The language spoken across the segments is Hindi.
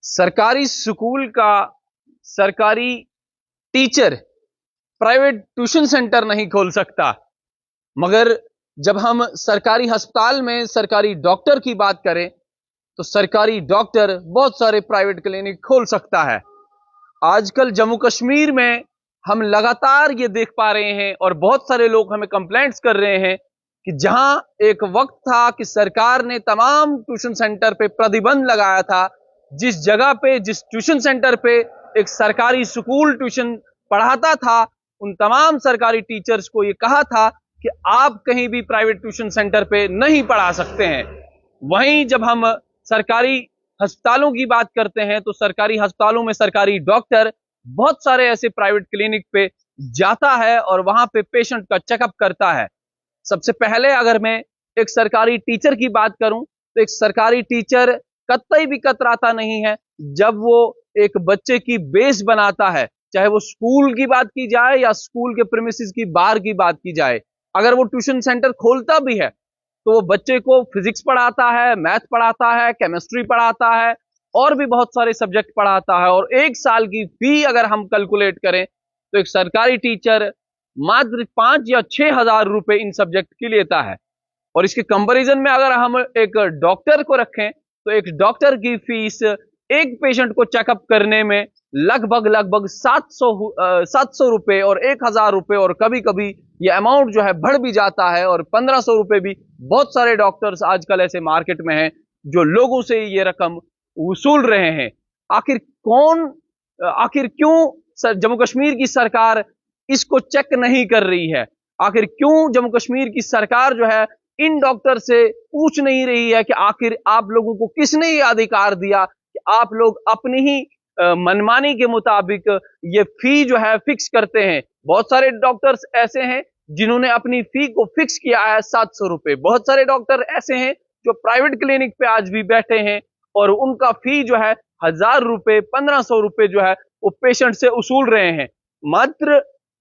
सरकारी स्कूल का सरकारी टीचर प्राइवेट ट्यूशन सेंटर नहीं खोल सकता, मगर जब हम सरकारी अस्पताल में सरकारी डॉक्टर की बात करें तो सरकारी डॉक्टर बहुत सारे प्राइवेट क्लिनिक खोल सकता है। आजकल जम्मू कश्मीर में हम लगातार ये देख पा रहे हैं और बहुत सारे लोग हमें कंप्लेंट्स कर रहे हैं कि जहां एक वक्त था कि सरकार ने तमाम ट्यूशन सेंटर पे प्रतिबंध लगाया था, जिस जगह पे जिस ट्यूशन सेंटर पे एक सरकारी स्कूल ट्यूशन पढ़ाता था, उन तमाम सरकारी टीचर्स को ये कहा था कि आप कहीं भी प्राइवेट ट्यूशन सेंटर पे नहीं पढ़ा सकते हैं। वहीं जब हम सरकारी अस्पतालों की बात करते हैं तो सरकारी अस्पतालों में सरकारी डॉक्टर बहुत सारे ऐसे प्राइवेट क्लिनिक पे जाता है और वहां पे पेशेंट का चेकअप करता है। सबसे पहले अगर मैं एक सरकारी टीचर की बात करूं तो एक सरकारी टीचर कतई भी कतराता नहीं है जब वो एक बच्चे की बेस बनाता है, चाहे वो स्कूल की बात की जाए या स्कूल के प्रीमिसेस की बाहर की बात की जाए। अगर वो ट्यूशन सेंटर खोलता भी है तो वो बच्चे को फिजिक्स पढ़ाता है, मैथ पढ़ाता है, केमिस्ट्री पढ़ाता है और भी बहुत सारे सब्जेक्ट पढ़ाता है। और एक साल की फी अगर हम कैलकुलेट करें तो एक सरकारी टीचर मात्र 5 या 6 हजार रुपए इन सब्जेक्ट की लेता है। और इसके कंपैरिजन में अगर हम एक डॉक्टर को रखें तो एक डॉक्टर की फीस एक पेशेंट को चेकअप करने में लगभग 700 रुपए और 1000 रुपए, और कभी कभी ये अमाउंट जो है बढ़ भी जाता है और 1500 रुपए भी बहुत सारे डॉक्टर्स आजकल ऐसे मार्केट में हैं जो लोगों से ये रकम वसूल रहे हैं। आखिर क्यों जम्मू कश्मीर की सरकार इसको चेक नहीं कर रही है? आखिर क्यों जम्मू कश्मीर की सरकार जो है इन डॉक्टर से पूछ नहीं रही है कि आखिर आप लोगों को किसने ये अधिकार दिया कि आप लोग अपनी ही मनमानी के मुताबिक ये फी जो है फिक्स करते हैं? बहुत सारे डॉक्टर्स ऐसे हैं जिन्होंने अपनी फी को फिक्स किया है 700 रुपए। बहुत सारे डॉक्टर ऐसे हैं जो प्राइवेट क्लिनिक पे आज भी बैठे हैं और उनका फी जो है 1000 रुपए 1500 रुपए जो है वो पेशेंट से वसूल रहे हैं। मात्र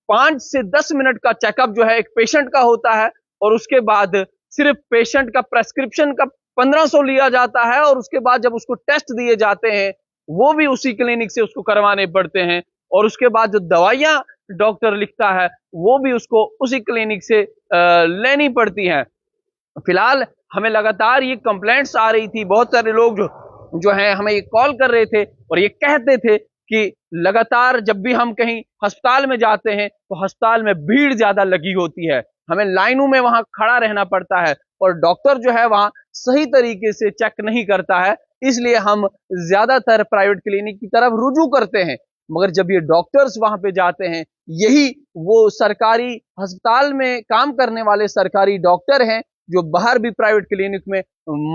5 से 10 मिनट का चेकअप जो है एक पेशेंट का होता है और उसके बाद सिर्फ पेशेंट का प्रेस्क्रिप्शन का 1500 लिया जाता है और उसके बाद जब उसको टेस्ट दिए जाते हैं वो भी उसी क्लिनिक से उसको करवाने पड़ते हैं, और उसके बाद जो दवाइयां डॉक्टर लिखता है वो भी उसको उसी क्लिनिक से लेनी पड़ती हैं। फिलहाल हमें लगातार ये कंप्लेंट्स आ रही थी, बहुत सारे लोग जो हैं हमें ये कॉल कर रहे थे और ये कहते थे कि लगातार जब भी हम कहीं अस्पताल में जाते हैं तो अस्पताल में भीड़ ज्यादा लगी होती है, हमें लाइनों में वहां खड़ा रहना पड़ता है और डॉक्टर जो है वहां सही तरीके से चेक नहीं करता है, इसलिए हम ज्यादातर प्राइवेट क्लिनिक की तरफ रुजू करते हैं। मगर जब ये डॉक्टर्स वहां पे जाते हैं, यही वो सरकारी अस्पताल में काम करने वाले सरकारी डॉक्टर हैं जो बाहर भी प्राइवेट क्लिनिक में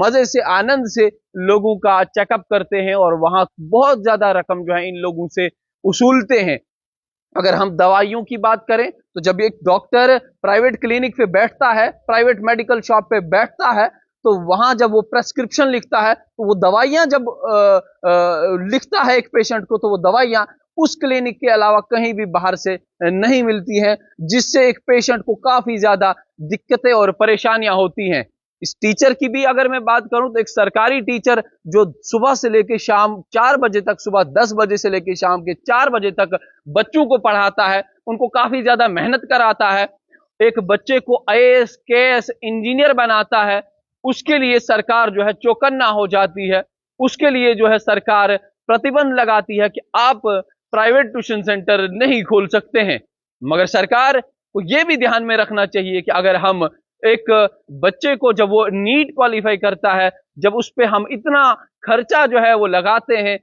मजे से आनंद से लोगों का चेकअप करते हैं और वहां बहुत ज्यादा रकम जो है इन लोगों से वसूलते हैं। अगर हम दवाइयों की बात करें तो जब एक डॉक्टर प्राइवेट क्लिनिक पे बैठता है, प्राइवेट मेडिकल शॉप पे बैठता है, तो वहां जब वो प्रेस्क्रिप्शन लिखता है तो वो दवाइयां जब लिखता है एक पेशेंट को, तो वो दवाइयां उस क्लिनिक के अलावा कहीं भी बाहर से नहीं मिलती हैं, जिससे एक पेशेंट को काफी ज्यादा दिक्कतें और परेशानियां होती हैं। इस टीचर की भी अगर मैं बात करूं तो एक सरकारी टीचर जो सुबह से लेकर शाम 4 बजे तक, सुबह 10 बजे से लेकर शाम के 4 बजे तक बच्चों को पढ़ाता है, उनको काफी ज्यादा मेहनत कराता है, एक बच्चे को आईएएस केएएस इंजीनियर बनाता है, उसके लिए सरकार जो है चौकन्ना हो जाती है। उसके लिए जो है सरकार प्रतिबंध लगाती है कि आप प्राइवेट ट्यूशन सेंटर नहीं खोल सकते हैं। मगर सरकार को यह भी ध्यान में रखना चाहिए कि अगर हम एक बच्चे को जब वो नीट क्वालिफाई करता है, जब उस पे हम इतना खर्चा जो है वो लगाते हैं,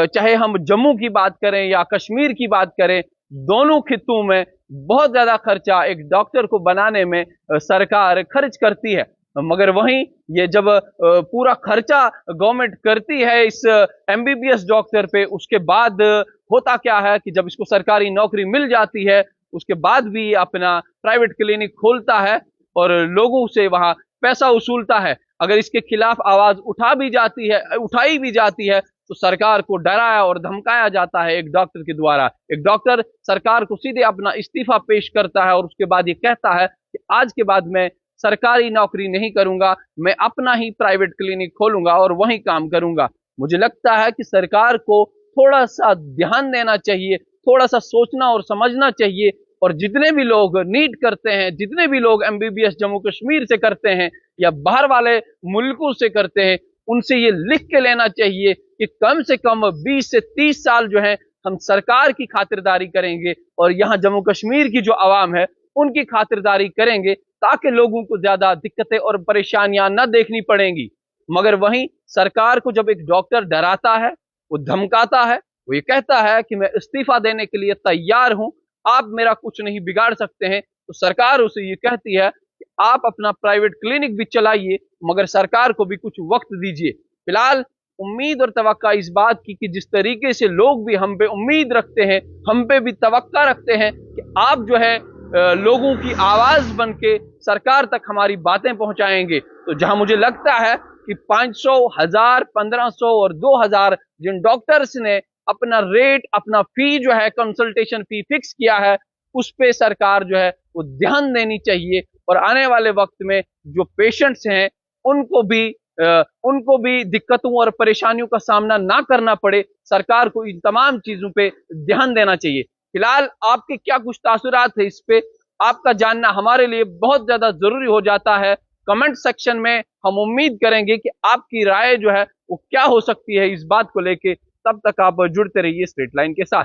चाहे हम जम्मू की बात करें या कश्मीर की बात करें, दोनों खित्तों में बहुत ज्यादा खर्चा एक डॉक्टर को बनाने में सरकार खर्च करती है। मगर वहीं ये जब पूरा खर्चा गवर्नमेंट करती है इस एमबीबीएस डॉक्टर पे, उसके बाद होता क्या है कि जब इसको सरकारी नौकरी मिल जाती है उसके बाद भी अपना प्राइवेट क्लिनिक खोलता है और लोगों से वहां पैसा वसूलता है। अगर इसके खिलाफ आवाज उठाई भी जाती है तो सरकार को डराया और धमकाया जाता है एक डॉक्टर के द्वारा। एक डॉक्टर सरकार को सीधे अपना इस्तीफा पेश करता है और उसके बाद ये कहता है कि आज के बाद मैं सरकारी नौकरी नहीं करूंगा, मैं अपना ही प्राइवेट क्लिनिक खोलूंगा और वहीं काम करूंगा। मुझे लगता है कि सरकार को थोड़ा सा ध्यान देना चाहिए, थोड़ा सा सोचना और समझना चाहिए। और जितने भी लोग नीट करते हैं, जितने भी लोग एमबीबीएस जम्मू कश्मीर से करते हैं या बाहर वाले मुल्कों से करते हैं, उनसे ये लिख के लेना चाहिए कि कम से कम 20 से 30 साल जो है हम सरकार की खातिरदारी करेंगे और यहाँ जम्मू कश्मीर की जो आवाम है उनकी खातिरदारी करेंगे, ताकि लोगों को ज्यादा दिक्कतें और परेशानियां न देखनी पड़ेंगी। मगर वहीं सरकार को जब एक डॉक्टर डराता है, वो धमकाता है, वो ये कहता है कि मैं इस्तीफा देने के लिए तैयार हूं, आप मेरा कुछ नहीं बिगाड़ सकते हैं, तो सरकार उसे ये कहती है कि आप अपना प्राइवेट क्लिनिक भी चलाइए, मगर सरकार को भी कुछ वक्त दीजिए। फिलहाल उम्मीद और तवक्का इस बात की कि जिस तरीके से लोग भी हम पे उम्मीद रखते हैं, हम पे भी तवक्का रखते हैं कि आप जो है लोगों की आवाज बन के सरकार तक हमारी बातें पहुंचाएंगे। तो जहां मुझे लगता है कि 500, 1000, 1500 और 2000 जिन डॉक्टर्स ने अपना रेट, अपना फी जो है कंसल्टेशन फी फिक्स किया है, उस पे सरकार जो है वो ध्यान देनी चाहिए। और आने वाले वक्त में जो पेशेंट्स हैं उनको भी दिक्कतों और परेशानियों का सामना ना करना पड़े, सरकार को इन तमाम चीजों पे ध्यान देना चाहिए। फिलहाल आपके क्या कुछ तासुरात है इस पे, आपका जानना हमारे लिए बहुत ज्यादा जरूरी हो जाता है। कमेंट सेक्शन में हम उम्मीद करेंगे कि आपकी राय जो है वो क्या हो सकती है इस बात को लेके। तब तक आप जुड़ते रहिए स्ट्रेट लाइन के साथ।